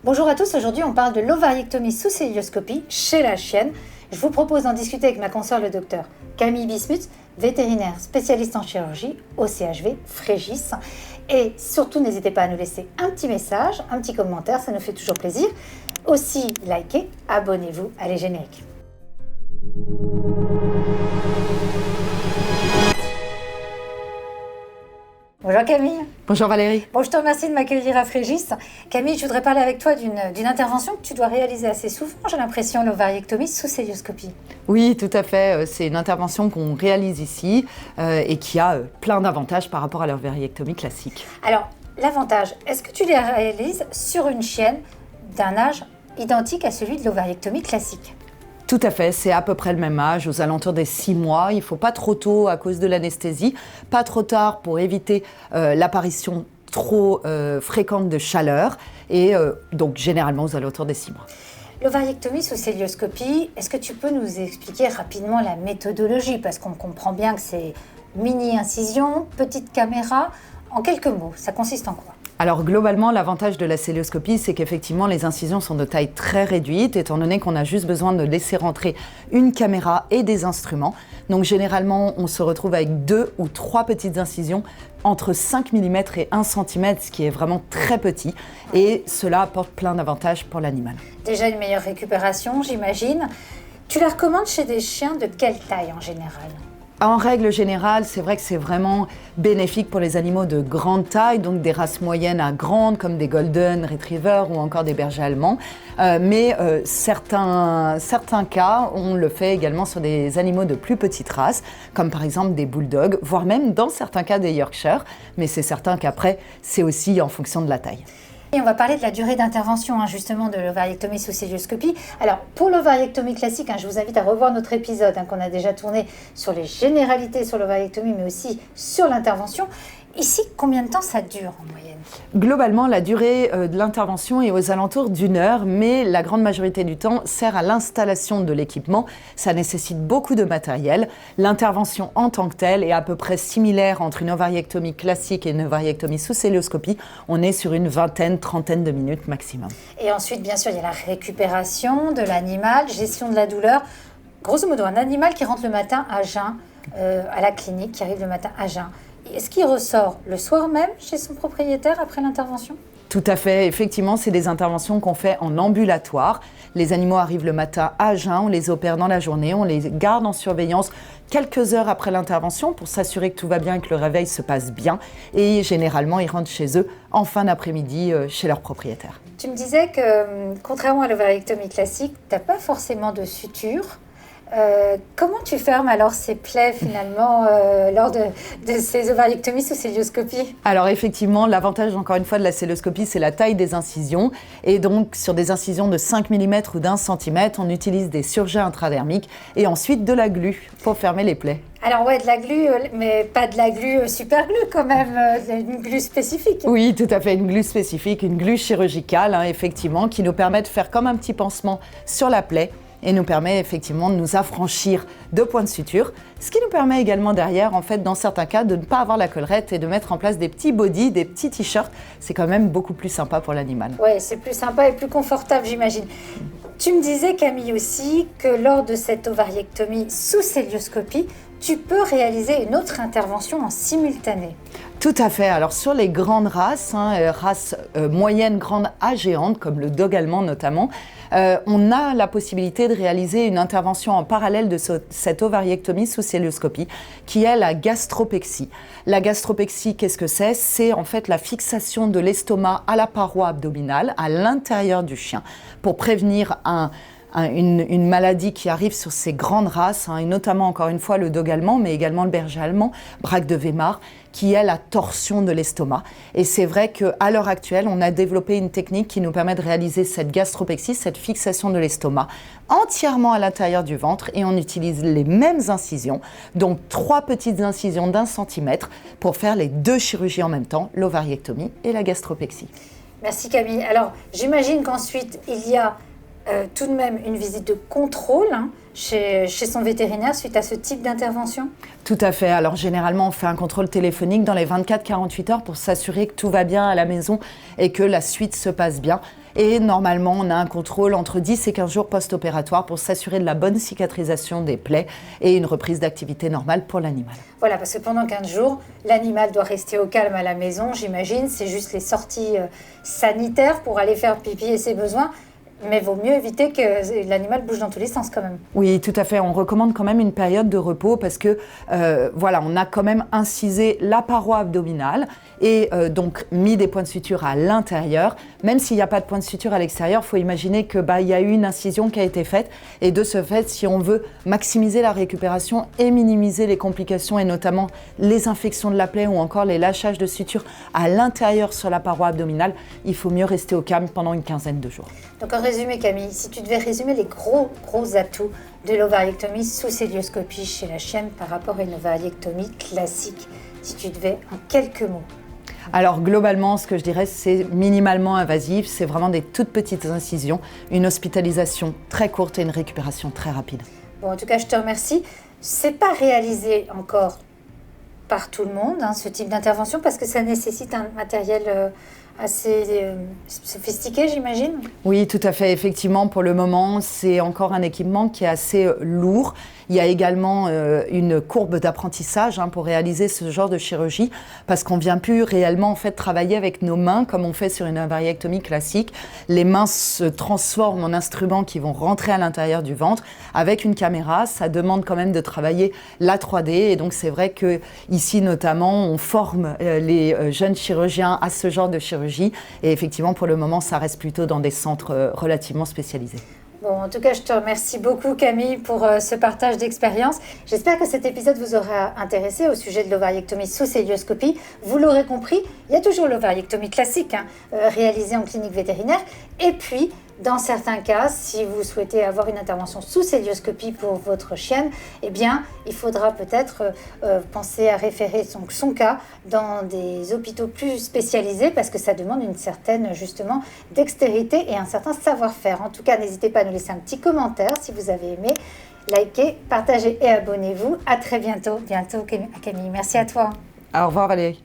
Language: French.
Bonjour à tous, aujourd'hui on parle de l'ovariectomie sous cœlioscopie chez la chienne. Je vous propose d'en discuter avec ma consoeur le docteur Camille Bismuth, vétérinaire spécialiste en chirurgie au CHV Frégis. Et surtout n'hésitez pas à nous laisser un petit message, un petit commentaire, ça nous fait toujours plaisir. Aussi likez, abonnez-vous, allez générique. Bonjour Camille. Bonjour Valérie. Bon, je te remercie de m'accueillir à Frégis. Camille, je voudrais parler avec toi d'une intervention que tu dois réaliser assez souvent, j'ai l'impression, l'ovariectomie sous cœlioscopie. Oui, tout à fait. C'est une intervention qu'on réalise ici et qui a plein d'avantages par rapport à l'ovariectomie classique. Alors, l'avantage, est-ce que tu les réalises sur une chienne d'un âge identique à celui de l'ovariectomie classique ? Tout à fait, c'est à peu près le même âge, aux alentours des 6 mois. Il ne faut pas trop tôt à cause de l'anesthésie, pas trop tard pour éviter l'apparition trop fréquente de chaleur et donc généralement aux alentours des 6 mois. L'ovariectomie sous cœlioscopie, est-ce que tu peux nous expliquer rapidement la méthodologie ? Parce qu'on comprend bien que c'est mini-incision, petite caméra. En quelques mots, ça consiste en quoi ? Alors globalement, l'avantage de la cœlioscopie, c'est qu'effectivement les incisions sont de taille très réduite, étant donné qu'on a juste besoin de laisser rentrer une caméra et des instruments. Donc généralement, on se retrouve avec 2 ou 3 petites incisions entre 5 mm et 1 cm, ce qui est vraiment très petit. Et cela apporte plein d'avantages pour l'animal. Déjà une meilleure récupération, j'imagine. Tu la recommandes chez des chiens de quelle taille en général ? En règle générale, c'est vrai que c'est vraiment bénéfique pour les animaux de grande taille, donc des races moyennes à grandes, comme des Golden Retrievers ou encore des bergers allemands. Mais certains cas, on le fait également sur des animaux de plus petite race, comme par exemple des Bulldogs, voire même dans certains cas des Yorkshire. Mais c'est certain qu'après, c'est aussi en fonction de la taille. Et on va parler de la durée d'intervention, justement, de l'ovariectomie sous cœlioscopie. Alors, pour l'ovariectomie classique, je vous invite à revoir notre épisode qu'on a déjà tourné sur les généralités sur l'ovariectomie, mais aussi sur l'intervention. Ici, combien de temps ça dure en moyenne ? Globalement, la durée de l'intervention est aux alentours d'1 heure, mais la grande majorité du temps sert à l'installation de l'équipement. Ça nécessite beaucoup de matériel. L'intervention en tant que telle est à peu près similaire entre une ovariectomie classique et une ovariectomie sous cœlioscopie. On est sur une vingtaine, trentaine de minutes maximum. Et ensuite, bien sûr, il y a la récupération de l'animal, gestion de la douleur. Grosso modo, un animal qui rentre le matin à jeun à la clinique, qui arrive le matin à jeun. Est-ce qu'il ressort le soir même chez son propriétaire après l'intervention ? Tout à fait. Effectivement, c'est des interventions qu'on fait en ambulatoire. Les animaux arrivent le matin à jeun, on les opère dans la journée, on les garde en surveillance quelques heures après l'intervention pour s'assurer que tout va bien et que le réveil se passe bien. Et généralement, ils rentrent chez eux en fin d'après-midi chez leur propriétaire. Tu me disais que, contrairement à l'ovariectomie classique, tu n'as pas forcément de suture. Comment tu fermes alors ces plaies finalement lors de ces ovariectomies sous cœlioscopie ? Alors effectivement, l'avantage encore une fois de la cœlioscopie, c'est la taille des incisions. Et donc sur des incisions de 5 mm ou d'1 cm, on utilise des surjets intradermiques et ensuite de la glu pour fermer les plaies. Alors ouais, de la glu, mais pas de la glu super glu quand même, une glu spécifique. Oui, tout à fait, une glu spécifique, une glu chirurgicale, effectivement, qui nous permet de faire comme un petit pansement sur la plaie et nous permet effectivement de nous affranchir de points de suture, ce qui nous permet également derrière, en fait, dans certains cas, de ne pas avoir la collerette et de mettre en place des petits bodys, des petits t-shirts. C'est quand même beaucoup plus sympa pour l'animal. Oui, c'est plus sympa et plus confortable, j'imagine. Tu me disais, Camille, aussi, que lors de cette ovariectomie sous cœlioscopie, tu peux réaliser une autre intervention en simultané. Tout à fait. Alors sur les grandes races, races moyennes, grandes à géantes, comme le dog allemand notamment, on a la possibilité de réaliser une intervention en parallèle de cette ovariectomie sous cœlioscopie, qui est la gastropexie. La gastropexie, qu'est-ce que c'est ? C'est en fait la fixation de l'estomac à la paroi abdominale, à l'intérieur du chien, pour prévenir une maladie qui arrive sur ces grandes races, et notamment encore une fois le dog allemand, mais également le berger allemand, Brach de Weimar, qui est la torsion de l'estomac. Et c'est vrai qu'à l'heure actuelle, on a développé une technique qui nous permet de réaliser cette gastropexie, cette fixation de l'estomac, entièrement à l'intérieur du ventre, et on utilise les mêmes incisions, donc 3 petites incisions d'1 centimètre pour faire les 2 chirurgies en même temps, l'ovariectomie et la gastropexie. Merci Camille. Alors, j'imagine qu'ensuite, il y a tout de même une visite de contrôle chez son vétérinaire suite à ce type d'intervention ? Tout à fait. Alors généralement, on fait un contrôle téléphonique dans les 24-48 heures pour s'assurer que tout va bien à la maison et que la suite se passe bien. Et normalement, on a un contrôle entre 10 et 15 jours post-opératoire pour s'assurer de la bonne cicatrisation des plaies et une reprise d'activité normale pour l'animal. Voilà, parce que pendant 15 jours, l'animal doit rester au calme à la maison, j'imagine. C'est juste les sorties sanitaires pour aller faire pipi et ses besoins. Mais il vaut mieux éviter que l'animal bouge dans tous les sens quand même. Oui, tout à fait. On recommande quand même une période de repos parce que, on a quand même incisé la paroi abdominale et donc mis des points de suture à l'intérieur. Même s'il n'y a pas de point de suture à l'extérieur, il faut imaginer que il y a eu une incision qui a été faite. Et de ce fait, si on veut maximiser la récupération et minimiser les complications et notamment les infections de la plaie ou encore les lâchages de suture à l'intérieur sur la paroi abdominale, il faut mieux rester au calme pendant une quinzaine de jours. Donc en résumé, Camille, si tu devais résumer les gros atouts de l'ovariectomie sous célioscopie chez la chienne par rapport à une ovariectomie classique, si tu devais en quelques mots. Alors globalement, ce que je dirais, c'est minimalement invasif, c'est vraiment des toutes petites incisions, une hospitalisation très courte et une récupération très rapide. Bon, en tout cas, je te remercie. C'est pas réalisé encore par tout le monde, ce type d'intervention, parce que ça nécessite un matériel assez sophistiqué, j'imagine. Oui, tout à fait. Effectivement, pour le moment, c'est encore un équipement qui est assez lourd. Il y a également une courbe d'apprentissage pour réaliser ce genre de chirurgie, parce qu'on ne vient plus réellement en fait travailler avec nos mains comme on fait sur une ovariectomie classique. Les mains se transforment en instruments qui vont rentrer à l'intérieur du ventre. Avec une caméra, ça demande quand même de travailler la 3D. Et donc, c'est vrai que ici, notamment, on forme les jeunes chirurgiens à ce genre de chirurgie. Et effectivement, pour le moment, ça reste plutôt dans des centres relativement spécialisés. Bon, en tout cas, je te remercie beaucoup, Camille, pour ce partage d'expérience. J'espère que cet épisode vous aura intéressé au sujet de l'ovariectomie sous célioscopie. Vous l'aurez compris, il y a toujours l'ovariectomie classique, réalisée en clinique vétérinaire. Et puis, dans certains cas, si vous souhaitez avoir une intervention sous célioscopie pour votre chienne, eh bien, il faudra peut-être penser à référer son cas dans des hôpitaux plus spécialisés parce que ça demande une certaine, justement, dextérité et un certain savoir-faire. En tout cas, n'hésitez pas à nous laisser un petit commentaire si vous avez aimé. Likez, partagez et abonnez-vous. À très bientôt. Camille. Merci à toi. Au revoir, Valérie.